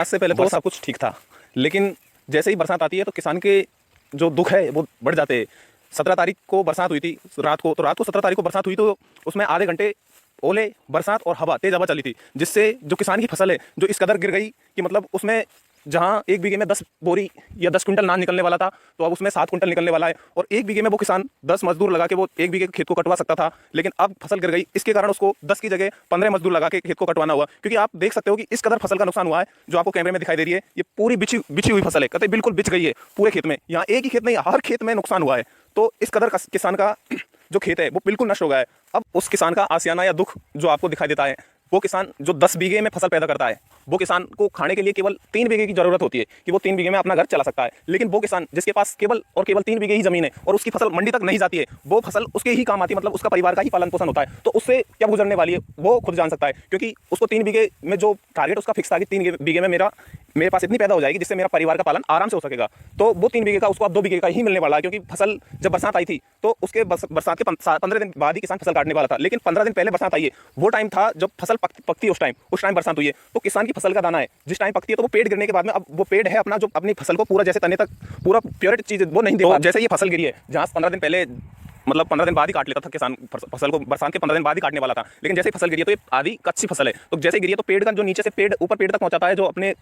आज से पहले तो सब कुछ ठीक था, लेकिन जैसे ही बरसात आती है तो किसान के जो दुख है वो बढ़ जाते हैं। 17 तारीख को बरसात हुई थी रात को, 17 तारीख को बरसात हुई तो उसमें आधे घंटे ओले, बरसात और हवा, तेज हवा चली थी, जिससे जो किसान की फसल है जो इस कदर गिर गई कि मतलब उसमें जहां एक बीघे में 10 बोरी या 10 क्विंटल नान निकलने वाला था तो अब उसमें 7 क्विंटल निकलने वाला है। और एक बीघे में वो किसान 10 मजदूर लगा के वो एक बीघे के खेत को कटवा सकता था, लेकिन अब फसल गिर गई, इसके कारण उसको 10 की जगह 15 मजदूर लगा के खेत को कटवाना हुआ। क्योंकि आप देख सकते हो कि इस कदर फसल का नुकसान हुआ है। जो आपको कैमरे में दिखाई दे रही है ये पूरी बिछी हुई फसल है, कतई बिल्कुल बिछ गई है पूरे खेत में। यहाँ एक ही खेत नहीं, हर खेत में नुकसान हुआ है। तो इस कदर किसान का जो खेत है वो बिल्कुल नष्ट हो गया है। अब उस किसान का आसियाना या दुख जो आपको दिखाई देता है, वो किसान जो 10 बीघे में फसल पैदा करता है, वो किसान को खाने के लिए केवल 3 बीघे की जरूरत होती है कि वो 3 बीघे में अपना घर चला सकता है। लेकिन वो किसान जिसके पास केवल और केवल 3 बीघे ही जमीन है और उसकी फसल मंडी तक नहीं जाती है, वो फसल उसके ही काम आती है, मतलब उसका परिवार का ही पालन पोषण होता है, तो उससे क्या गुजरने वाली है वो खुद जान सकता है। क्योंकि उसको 3 बीघे में जो टारगेट उसका फिक्स था कि 3 बीघे में मेरे पास इतनी पैदा हो जाएगी जिससे मेरा परिवार का पालन आराम से हो सकेगा, तो वो 3 बीघे का उसको अब 2 बीघे का ही मिलने वाला है। क्योंकि फसल जब बरसात आई थी तो उसके बरसात के 15 दिन बाद ही किसान फसल काटने वाला था, लेकिन 15 दिन पहले बरसात आई है, वो टाइम था जब फसल पकती है, उस टाइम बरसात हुई है। तो किसान की फसल का दाना है जिस टाइम पकती है, तो वो पेड़ गिरने के बाद में अब वो पेड़ है अपना जो अपनी फसल को पूरा जैसे तने तक पूरा प्योरिटी चीज वो नहीं दे पा। जैसे ये फसल गिरी है, जहां 15 दिन पहले मतलब 15 दिन बाद ही काट लेता था किसान फसल को, बरसात के 15 दिन बाद ही काटने वाला था, लेकिन जैसे ही फसल गिरी है तो ये आधी कच्ची फसल है, तो जैसे गिरी है तो पेड़ का जो नीचे से पेड़ ऊपर पेड़ तक पहुंचाता है जो अपने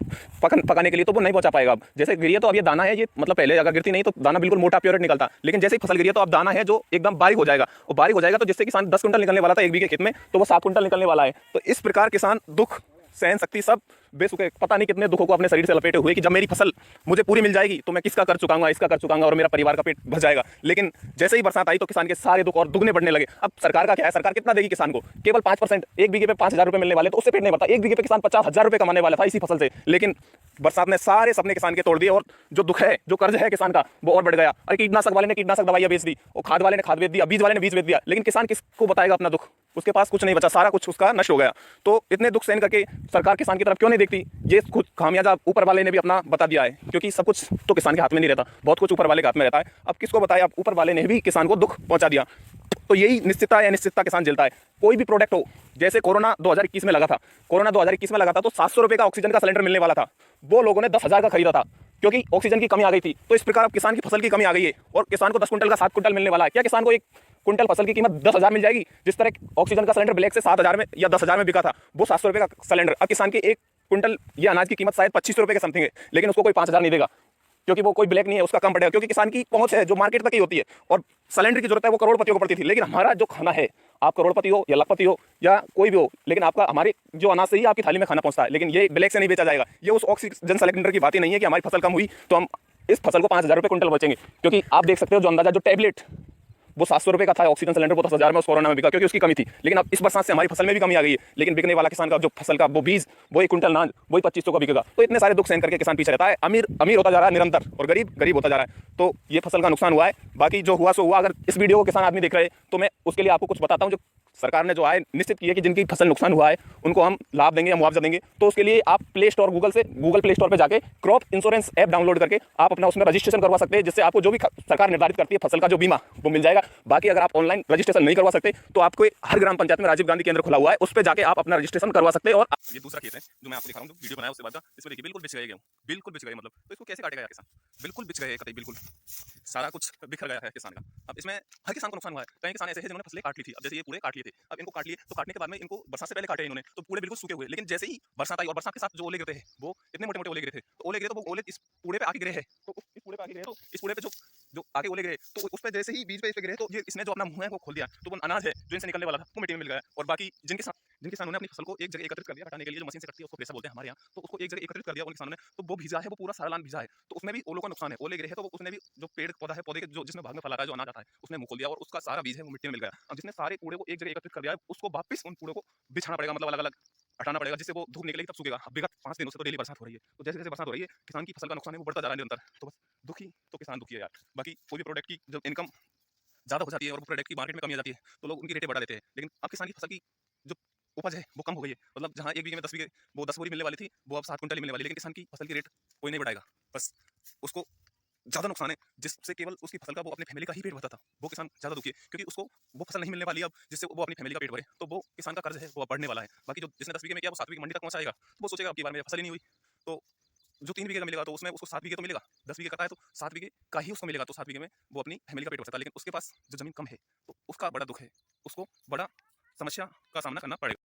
पकाने के लिए, तो वो नहीं पहुंचा पाएगा। अब जैसे गिरी है तो अब ये दाना है, ये मतलब पहले अगर गिरती नहीं तो दाना बिल्कुल मोटा प्योरेट निकलता, लेकिन जैसे ही फसल गिरी है तो अब दाना है जो एकदम बारीक हो जाएगा, और बारीक हो जाएगा तो जिससे किसान 10 क्विंटल निकलने वाला था एक बीघे खेत में, तो वो 7 क्विंटल निकलने वाला है। तो इस प्रकार किसान दुख सहन शक्ति सब बेसुके पता नहीं कितने दुखों को अपने शरीर से लपेटे हुए कि जब मेरी फसल मुझे पूरी मिल जाएगी तो मैं किसका कर चुकाऊंगा, इसका कर चुकाऊंगा और मेरा परिवार का पेट भर जाएगा। लेकिन जैसे ही बरसात आई तो किसान के सारे दुख और दुगने बढ़ने लगे। अब सरकार का क्या है, सरकार कितना देगी किसान को, केवल 5%, एक बीघे पे 5,000 रुपए मिलने वाले, तो उससे पेट नहीं भरता। एक बीघे पे किसान 50,000 रुपए कमाने वाला था इसी फसल से, लेकिन बरसात ने सारे सपने किसान के तोड़ दिए, और जो दुख है, जो कर्ज है किसान का, वो और बढ़ गया। अरे कीटनाशक वाले ने कीटनाशक दवाइयां बेच दी, और खाद वाले ने खाद बेच दिया, बीज वाले ने बीज बेच दिया, लेकिन किसान किसको बताएगा अपना दुख, उसके पास कुछ नहीं बचा, सारा कुछ उसका नष्ट हो गया। तो इतने दुख सहन करके सरकार किसान की तरफ क्यों नहीं देखती, ये खुद खामियाजा ऊपर वाले ने भी अपना बता दिया है। क्योंकि सब कुछ तो किसान के हाथ में नहीं रहता, बहुत कुछ ऊपर वाले के हाथ में रहता है। अब किसको बताए, अब ऊपर वाले ने भी किसान को दुख पहुंचा दिया। तो यही निश्चितता या अनिश्चितता किसान झेलता है। कोई भी प्रोडक्ट हो, जैसे कोरोना 2021 में लगा था, तो 700 रुपए का ऑक्सीजन का सिलेंडर मिलने वाला था, वो लोगों ने 10,000 का खरीदा था, क्योंकि ऑक्सीजन की कमी आ गई थी। तो इस प्रकार अब किसान की फसल की कमी आ गई है, और किसान को 10 क्विंटल का 7 क्विंटल मिलने वाला है। क्या किसान को एक क्विंटल फसल की कीमत 10,000 मिल जाएगी? जिस तरह ऑक्सीजन का सिलेंडर ब्लैक से 7,000 में या 10,000 में बिका था, वो 700 रुपए का सिलेंडर अब किसान के एक क्विंटल ये अनाज की कीमत शायद 2500 रुपए के समथिंग है, लेकिन उसको कोई 5,000 नहीं देगा, क्योंकि वो कोई ब्लैक नहीं है, उसका कम पड़ेगा। क्योंकि किसान की पहुंच है जो मार्केट तक ही होती है, और सिलेंडर की जरूरत है वो करोड़पतियों को पड़ती थी। लेकिन हमारा जो खाना है, आप करोड़पति हो या लखपति हो या कोई भी हो, लेकिन आपका हमारे जो अनाज से ही आपकी थाली में खाना पहुंचता है, लेकिन ये ब्लैक से नहीं बेचा जाएगा। ये उस ऑक्सीजन सिलेंडर की बात ही नहीं है कि हमारी फसल कम हुई तो हम इस फसल को 5,000 रुपये क्विंटल बचेंगे। क्योंकि आप देख सकते हो जो अंदाजा, जो टैबलेट वो 700 रुपए का था ऑक्सीजन सिलेंडर, वो 10,000 में उस कोरोना में बिका, क्योंकि उसकी कमी थी। लेकिन अब इस बरसात से हमारी फसल में भी कमी आ गई है, लेकिन बिकने वाला किसान का जो फसल का वो बीज, वो 1 क्विंटल अनाज वही 2500 का बिकेगा। तो इतने सारे दुख सहन करके किसान पीछे रहता है, अमीर अमीर होता जा रहा है निरंतर, और गरीब गरीब होता जा रहा है। तो ये फसल का नुकसान हुआ है। बाकी जो हुआ सो हुआ। अगर इस वीडियो को किसान आदमी देख रहे हैं तो मैं उसके लिए आपको कुछ बताता हूँ। जो सरकार ने जो आय निश्चित की है कि जिनकी फसल नुकसान हुआ है उनको हम लाभ देंगे या मुआवजा देंगे, तो उसके लिए आप play store Google play store पे जाके क्रॉप इंश्योरेंस ऐप डाउनलोड करके आप अपना उसमें रजिस्ट्रेशन करवा सकते हैं, जिससे आपको जो भी सरकार निर्धारित करती है फसल का जो बीमा, वो मिल जाएगा। बाकी अगर आप ऑनलाइन रजिस्ट्रेशन नहीं करवा सकते तो आपको हर ग्राम पंचायत में राजीव गांधी केंद्र खुला हुआ है, उस पर जाके आप अपना रजिस्ट्रेशन करवा सकते हैं। और ये दूसरा खेत है जो मैं आपको दिखा रहा हूँ, वीडियो बनाया उसके बाद का, इसमें देखिए बिल्कुल बिछ गए गेहूं, बिल्कुल बिछ गए, मतलब तो इसको कैसे काटेगा यार किसान, बिल्कुल बिछ गए कतई, बिल्कुल सारा कुछ बिखर गया है किसान का। अब इसमें हर किसान को नुकसान हुआ है। कई किसान ऐसे हैं जिन्होंने फसलें काट ली थी, अब जैसे ये पूरे काट लिए थे, अब इनको काट लिए, तो काटने के बाद में इनको बरसात से पहले काटे इन्होंने, तो पूरे बिल्कुल सूखे हुए। लेकिन जैसे ही बरसात आई और बरसात के साथ जो ओले गिरते हैं, वो इतने मोटे मोटे ओले गिरे थे, तो ओले गिरे तो वो ओले इस पूरे पे आके गिरे हैं, तो इस पूरे पे आके गिरे, तो इस पूरे पे जो जो आगे ओले गिरे, तो उस पे जैसे ही बीज पे इस पे गिरे, तो ये इसने जो अपना मुंह है वो खोल दिया, तो वो अनाज है जो इनसे निकलने वाला था वो मिट्टी में मिल गया। और बाकी जिन किसानों ने अपनी फसल को एक जगह एकत्रित कर दिया, हटाने के लिए जो मशीन से कटती है उसको प्रेसा बोलते हैं हमारे यहाँ, तो उसको एक जगह एकत्रित कर दिया उन किसानों ने, तो वो भीजा है, वो पूरा सारा लान भीजा है, तो उसमें भी ओलों का नुकसान है। ओले गिरे हैं तो उसने भी जो पेड़ पौधा है, पौधे के जो जिसमें भाग में फल आता है, जो अनाज आता है, उसने मुंह खोल दिया, और उसका सारा बीज है वो मिट्टी में मिल गया। अब जिसने सारे कूड़े को एक जगह एकत्रित कर दिया है, उसको वापस उन कूड़े को बिछाना पड़ेगा, मतलब अलग अलग हटाना पड़ेगा, जिससे वो धूप निकलेगी तब सूखेगा। अब विगत 5 दिनों से तो डेली बरसात हो रही है, तो जैसे जैसे बरसात हो रही है किसान की फसल का नुकसान है वो बढ़ता जा रहा है निरंतर। तो बस दुखी तो किसान दुखी है यार। बाकी कोई भी प्रोडक्ट की जब इनकम ज़्यादा हो जाती है और वो प्रोडक्ट की मार्केट में कमी आ जाती है, तो लोग उनकी रेटें बढ़ा देते हैं। लेकिन अब किसान की फसल की जो उपज है वो कम हो गई है, मतलब जहाँ एक बीघे में 10 बीघे वो 10 बोरी मिलने वाली थी, वो अब 7 क्विंटल ही मिलने वाली है। लेकिन किसान की फसल की रेट कोई नहीं बढ़ाएगा, बस उसको ज़्यादा नुकसान है, जिससे केवल उसकी फसल का वो अपने फैमिली का ही पेट भरता था, वो किसान ज़्यादा दुखी है, क्योंकि उसको वो फसल नहीं मिलने वाली अब जिससे वो अपनी फैमिली का पेट भरे। तो वो किसान का कर्ज है वो अब बढ़ने वाला है। बाकी जो जिसने 10 बीघे में किया वो 7 बीघे मंडी तक पहुंचाएगा, तो वो सोचेगा अब की बार मेरी फसल ही नहीं हुई। तो जो 3 बीघे का मिलेगा तो उसमें उसको 7 बीघे तो मिलेगा, 10 बीघे करता है तो 7 बीघे का ही उसको मिलेगा, तो 7 बीघे में वो अपनी फैमिली का पेट भर सकता है। लेकिन उसके पास जो ज़मीन कम है, तो उसका बड़ा दुःख है, उसको बड़ा समस्या का सामना करना पड़ेगा।